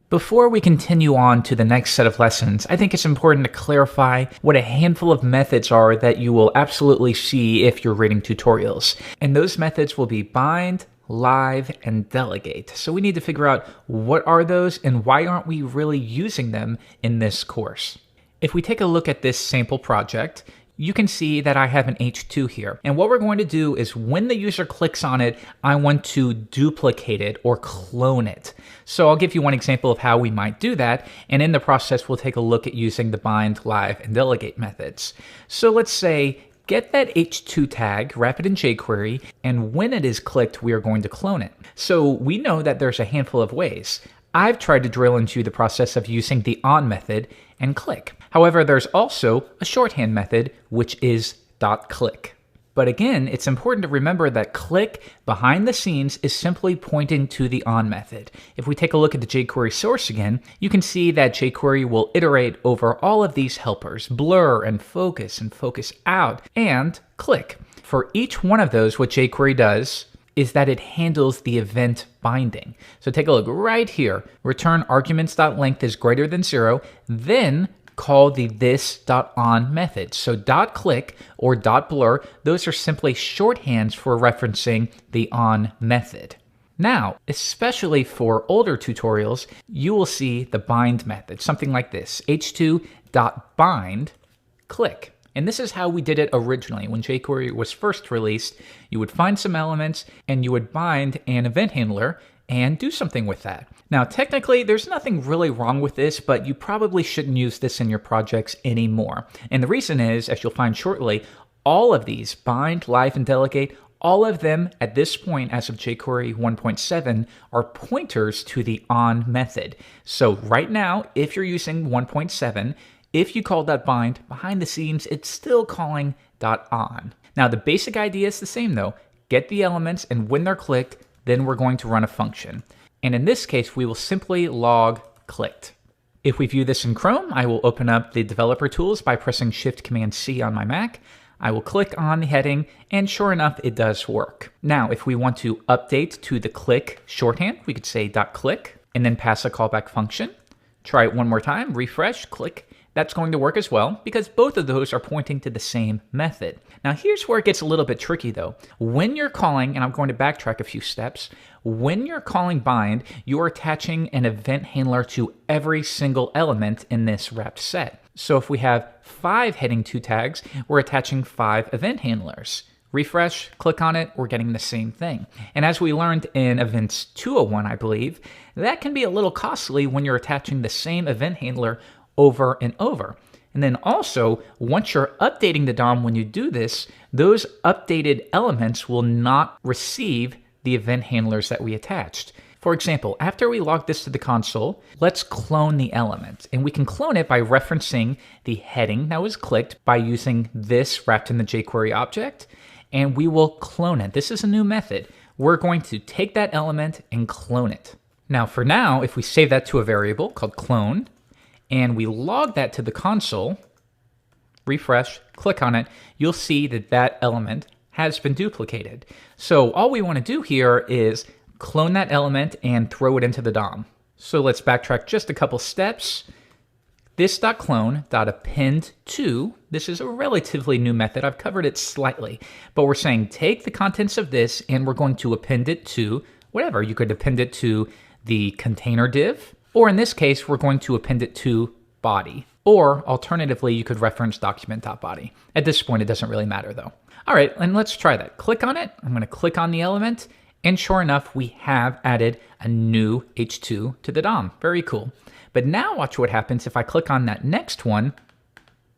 Before we continue on to the next set of lessons, I think it's important to clarify what a handful of methods are that you will absolutely see if you're reading tutorials. And those methods will be bind, live, and delegate. So we need to figure out what are those and why aren't we really using them in this course. If we take a look at this sample project, you can see that I have an H2 here. And what we're going to do is when the user clicks on it, I want to duplicate it or clone it. So I'll give you one example of how we might do that. And in the process, we'll take a look at using the bind, live, and delegate methods. So let's say, get that H2 tag, wrap it in jQuery, and when it is clicked, we are going to clone it. So we know that there's a handful of ways. I've tried to drill into the process of using the on method and click. However, there's also a shorthand method, which is .click. But again, it's important to remember that click behind the scenes is simply pointing to the on method. If we take a look at the jQuery source again, you can see that jQuery will iterate over all of these helpers, blur and focus out, and click. For each one of those, what jQuery does is that it handles the event binding. So take a look right here. Return arguments.length is greater than 0, then call the this.on method. So .click or .blur, those are simply shorthands for referencing the on method. Now, especially for older tutorials, you will see the bind method, something like this, h2.bind click. And this is how we did it originally. When jQuery was first released, you would find some elements and you would bind an event handler and do something with that. Now, technically, there's nothing really wrong with this, but you probably shouldn't use this in your projects anymore. And the reason is, as you'll find shortly, all of these, bind, live, and delegate, all of them at this point, as of jQuery 1.7, are pointers to the on method. So right now, if you're using 1.7, if you call that bind, behind the scenes, it's still calling .on. Now, the basic idea is the same though. Get the elements, and when they're clicked, then we're going to run a function. And in this case, we will simply log clicked. If we view this in Chrome, I will open up the developer tools by pressing Shift-Command-C on my Mac. I will click on the heading, and sure enough, it does work. Now, if we want to update to the click shorthand, we could say .click, and then pass a callback function. Try it one more time, refresh, click. That's going to work as well because both of those are pointing to the same method. Now here's where it gets a little bit tricky though. When you're calling, and I'm going to backtrack a few steps, when you're calling bind, you're attaching an event handler to every single element in this wrapped set. So if we have 5 heading 2 tags, we're attaching 5 event handlers. Refresh, click on it, we're getting the same thing. And as we learned in Events 201, I believe, that can be a little costly when you're attaching the same event handler over and over. And then also, once you're updating the DOM when you do this, those updated elements will not receive the event handlers that we attached. For example, after we log this to the console, let's clone the element. And we can clone it by referencing the heading that was clicked by using this wrapped in the jQuery object, and we will clone it. This is a new method. We're going to take that element and clone it. Now, for now, if we save that to a variable called clone, and we log that to the console, refresh, click on it, you'll see that that element has been duplicated. So all we want to do here is clone that element and throw it into the DOM. So let's backtrack just a couple steps. This.clone.append to, this is a relatively new method, I've covered it slightly, but we're saying take the contents of this and we're going to append it to whatever. You could append it to the container div, or in this case, we're going to append it to body. Or alternatively, you could reference document.body. At this point, it doesn't really matter though. All right, and let's try that. Click on it. I'm going to click on the element. And sure enough, we have added a new H2 to the DOM. Very cool. But now watch what happens if I click on that next one.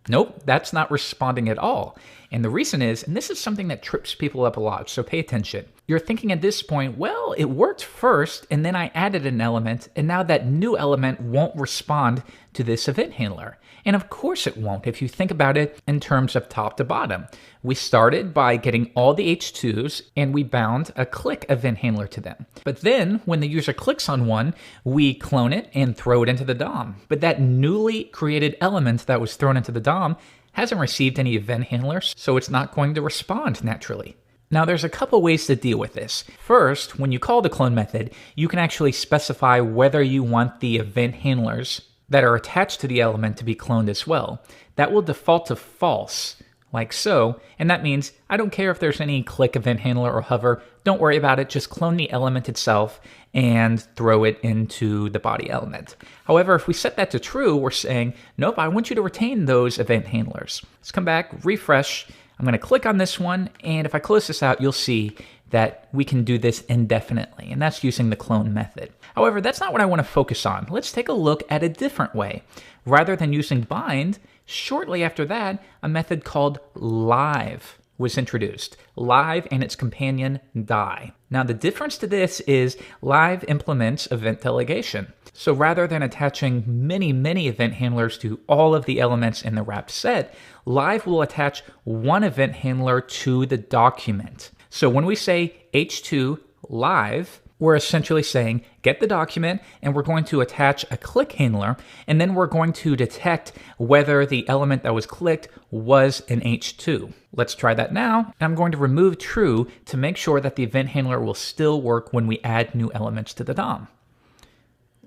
Nope, that's not responding at all. And the reason is, and this is something that trips people up a lot, so pay attention. You're thinking at this point, well, it worked first, and then I added an element, and now that new element won't respond to this event handler. And of course it won't if you think about it in terms of top to bottom. We started by getting all the H2s, and we bound a click event handler to them. But then, when the user clicks on one, we clone it and throw it into the DOM. But that newly created element that was thrown into the DOM hasn't received any event handlers, so it's not going to respond naturally. Now, there's a couple ways to deal with this. First, when you call the clone method, you can actually specify whether you want the event handlers that are attached to the element to be cloned as well. That will default to false, like so, and that means I don't care if there's any click event handler or hover, don't worry about it, just clone the element itself and throw it into the body element. However, if we set that to true, we're saying, nope, I want you to retain those event handlers. Let's come back, refresh. I'm going to click on this one, and if I close this out, you'll see that we can do this indefinitely, and that's using the clone method. However, that's not what I want to focus on. Let's take a look at a different way. Rather than using bind, shortly after that, a method called live was introduced. Live and its companion die. Now the difference to this is live implements event delegation. So rather than attaching many event handlers to all of the elements in the wrapped set, live will attach one event handler to the document. So when we say h2 live, we're essentially saying get the document and we're going to attach a click handler, and then we're going to detect whether the element that was clicked was an h2. Let's try that now. I'm going to remove true to make sure that the event handler will still work when we add new elements to the DOM.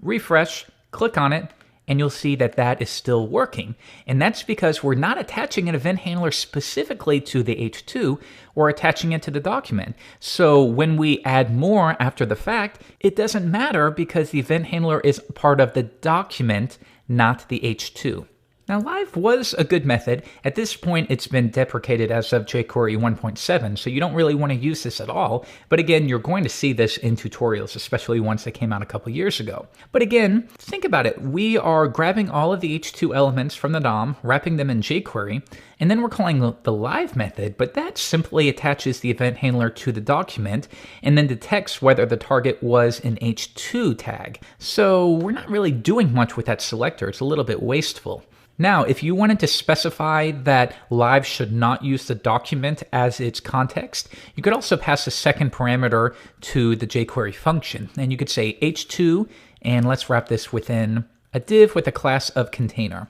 Refresh, click on it, and you'll see that that is still working. And that's because we're not attaching an event handler specifically to the H2, we're attaching it to the document. So when we add more after the fact, it doesn't matter because the event handler is part of the document, not the H2. Now, live was a good method. At this point, it's been deprecated as of jQuery 1.7, so you don't really want to use this at all. But again, you're going to see this in tutorials, especially ones that came out a couple years ago. But again, think about it. We are grabbing all of the H2 elements from the DOM, wrapping them in jQuery, and then we're calling the live method, but that simply attaches the event handler to the document and then detects whether the target was an H2 tag. So we're not really doing much with that selector. It's a little bit wasteful. Now, if you wanted to specify that live should not use the document as its context, you could also pass a second parameter to the jQuery function. And you could say h2, and let's wrap this within a div with a class of container.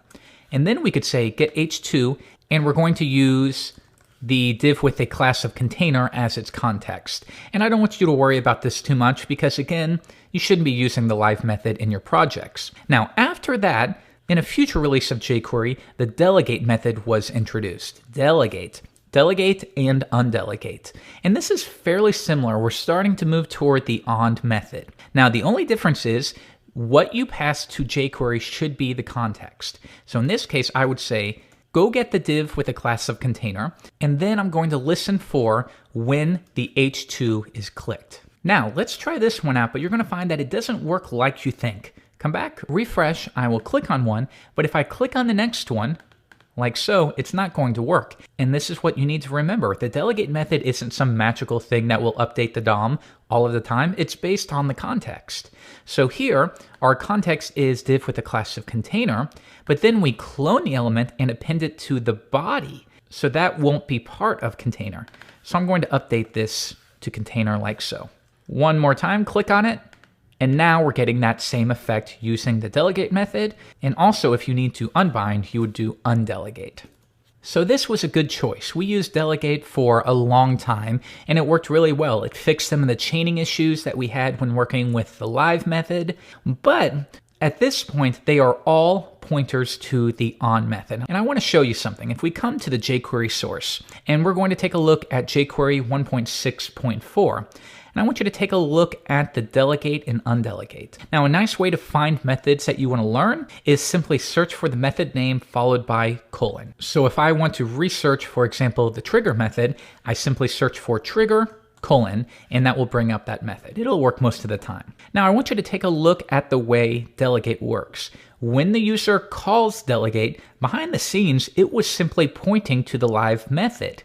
And then we could say get h2, and we're going to use the div with a class of container as its context. And I don't want you to worry about this too much because, again, you shouldn't be using the live method in your projects. Now, after that, in a future release of jQuery, the delegate method was introduced. Delegate and undelegate. And this is fairly similar. We're starting to move toward the on method. Now, the only difference is what you pass to jQuery should be the context. So in this case, I would say, go get the div with a class of container, and then I'm going to listen for when the H2 is clicked. Now, let's try this one out, but you're going to find that it doesn't work like you think. Come back, refresh, I will click on one, but if I click on the next one, like so, it's not going to work. And this is what you need to remember. The delegate method isn't some magical thing that will update the DOM all of the time. It's based on the context. So here, our context is div with a class of container, but then we clone the element and append it to the body. So that won't be part of container. So I'm going to update this to container like so. One more time, click on it. And now we're getting that same effect using the delegate method. And also, if you need to unbind, you would do undelegate. So this was a good choice. We used delegate for a long time, and it worked really well. It fixed some of the chaining issues that we had when working with the live method. But at this point, they are all pointers to the on method. And I want to show you something. If we come to the jQuery source, and we're going to take a look at jQuery 1.6.4, and I want you to take a look at the delegate and undelegate. Now, a nice way to find methods that you want to learn is simply search for the method name followed by colon. So if I want to research, for example, the trigger method, I simply search for trigger, colon, and that will bring up that method. It'll work most of the time. Now, I want you to take a look at the way delegate works. When the user calls delegate, behind the scenes, it was simply pointing to the live method.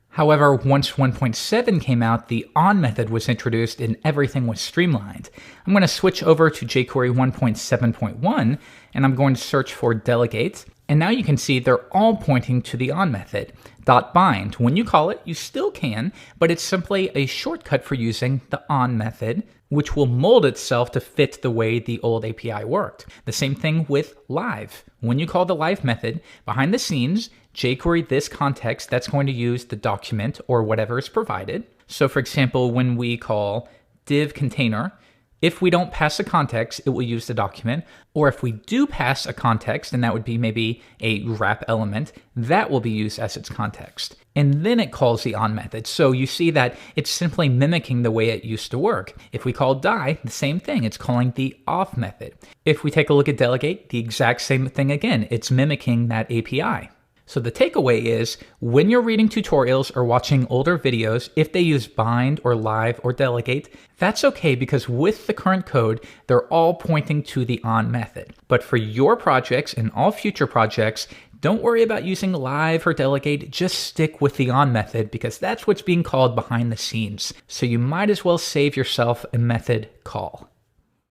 However, once 1.7 came out, the on method was introduced and everything was streamlined. I'm going to switch over to jQuery 1.7.1 and I'm going to search for delegate. And now you can see they're all pointing to the on method. .bind, when you call it, you still can, but it's simply a shortcut for using the on method which will mold itself to fit the way the old API worked. The same thing with live. When you call the live method, behind the scenes, jQuery this context, that's going to use the document or whatever is provided. So for example, when we call div container, if we don't pass a context, it will use the document. Or if we do pass a context, and that would be maybe a wrap element, that will be used as its context. And then it calls the on method. So you see that it's simply mimicking the way it used to work. If we call die, the same thing, it's calling the off method. If we take a look at delegate, the exact same thing again, it's mimicking that API. So the takeaway is, when you're reading tutorials or watching older videos, if they use bind or live or delegate, that's okay because with the current code, they're all pointing to the on method. But for your projects and all future projects, don't worry about using live or delegate, just stick with the on method because that's what's being called behind the scenes. So you might as well save yourself a method call.